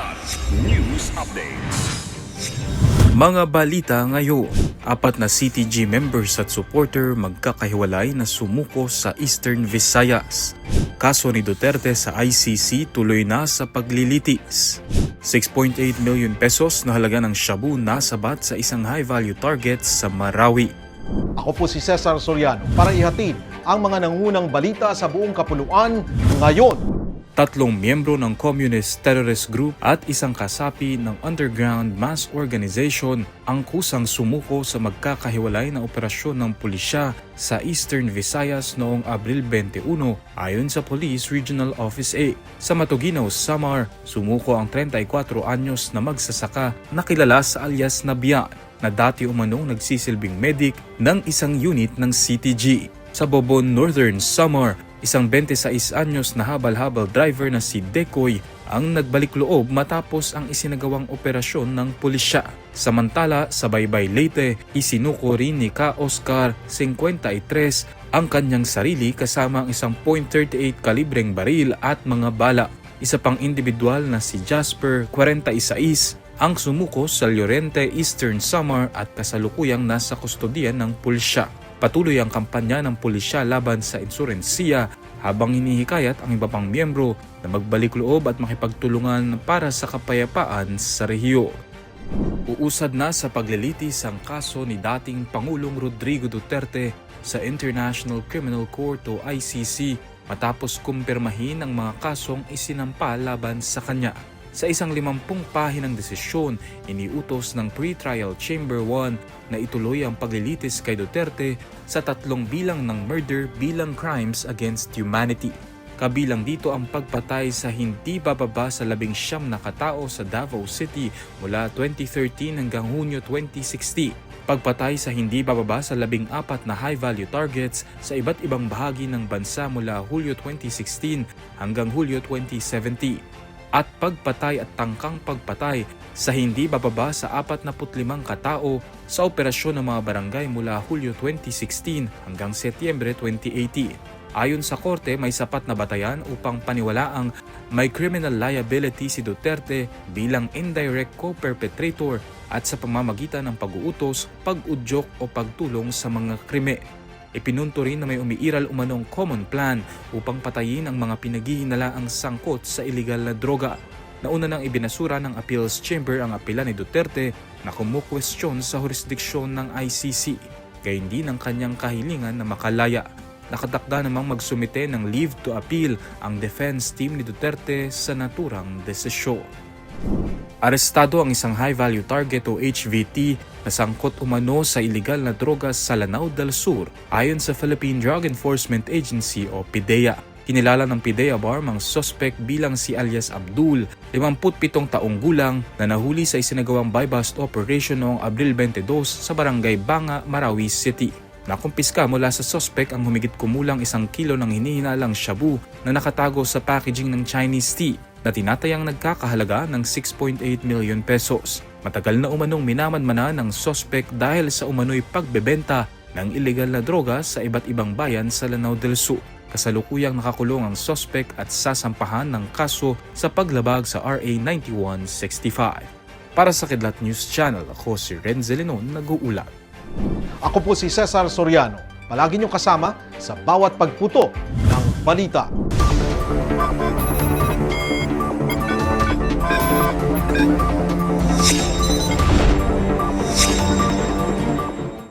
Kidlat News Updates. Mga balita ngayon, 4 na CTG members at supporter magkakahiwalay na sumuko sa Eastern Visayas. Kaso ni Duterte sa ICC tuloy na sa paglilitis. 6.8 million pesos na halaga ng shabu nasabat sa isang high-value target sa Marawi. Ako po si Cesar Soriano para ihatid ang mga nangunang balita sa buong kapuluan ngayon. 3 miyembro ng Communist Terrorist Group at isang kasapi ng Underground Mass Organization ang kusang sumuko sa magkakahiwalay na operasyon ng pulisya sa Eastern Visayas noong Abril 21 ayon sa Police Regional Office A. Sa Matuguinaw, Samar, sumuko ang 34 anyos na magsasaka na kilala sa alias Nabian na dati umanong nagsisilbing medic ng isang unit ng CTG. Sa Bobon, Northern Samar, isang 26 anyos na habal-habal driver na si Decoy ang nagbalik loob matapos ang isinagawang operasyon ng pulisya. Samantala, sa Baybay, Leyte, isinuko rin ni Ka Oscar, 53, ang kanyang sarili kasama ang isang .38 kalibreng baril at mga bala. Isa pang individual na si Jasper, 46, ang sumuko sa Llorente, Eastern Samar at kasalukuyang nasa kustodiyan ng pulisya. Patuloy ang kampanya ng pulisya laban sa insurensiya habang hinihikayat ang iba pang miyembro na magbalik loob at makipagtulungan para sa kapayapaan sa rehiyon. Uusad na sa paglilitis ang kaso ni dating Pangulong Rodrigo Duterte sa International Criminal Court o ICC matapos kumpirmahin ang mga kasong isinampa laban sa kanya. Sa isang 50 pahinang desisyon, iniutos ng Pre-Trial Chamber 1 na ituloy ang paglilitis kay Duterte sa 3 bilang ng murder bilang crimes against humanity. Kabilang dito ang pagpatay sa hindi bababa sa 19 na katao sa Davao City mula 2013 hanggang Hunyo 2016. Pagpatay sa hindi bababa sa 14 na high-value targets sa iba't ibang bahagi ng bansa mula Hulyo 2016 hanggang Hulyo 2017. At pagpatay at tangkang pagpatay sa hindi bababa sa 45 katao sa operasyon ng mga barangay mula Hulyo 2016 hanggang Setyembre 2018. Ayon sa korte, may sapat na batayan upang paniwalaang may criminal liability si Duterte bilang indirect co-perpetrator at sa pamamagitan ng pag-uutos, pag-udyok o pagtulong sa mga krime. Ipinunto rin na may umiiral umanong common plan upang patayin ang mga pinaghihinalaang sangkot sa iligal na droga. Nauna nang ibinasura ng Appeals Chamber ang apela ni Duterte na kumukwestiyon sa jurisdiksyon ng ICC, gayon din ang kanyang kahilingan na makalaya. Nakatakda namang magsumite ng leave to appeal ang defense team ni Duterte sa naturang desisyon. Arestado ang isang high-value target o HVT na sangkot umano sa iligal na droga sa Lanao del Sur ayon sa Philippine Drug Enforcement Agency o PDEA. Kinilala ng PDEA BARM ang suspect bilang si alias Abdul, 57 taong gulang na nahuli sa isinagawang buy-bust operation noong Abril 22 sa Barangay Banga, Marawi City. Nakumpiska mula sa suspect ang humigit kumulang 1 kilo ng hinihinalang shabu na nakatago sa packaging ng Chinese tea na tinatayang nagkakahalaga ng 6.8 million pesos. Matagal na umanong minamanmanan ng suspect dahil sa umano'y pagbebenta ng ilegal na droga sa iba't ibang bayan sa Lanao del Sur. Kasalukuyang nakakulong ang suspect at sasampahan ng kaso sa paglabag sa RA 9165. Para sa Kidlat News Channel, ako si Renzel Linon, nag-uulat. Ako po si Cesar Soriano. Palagi niyong kasama sa bawat pagputo ng balita.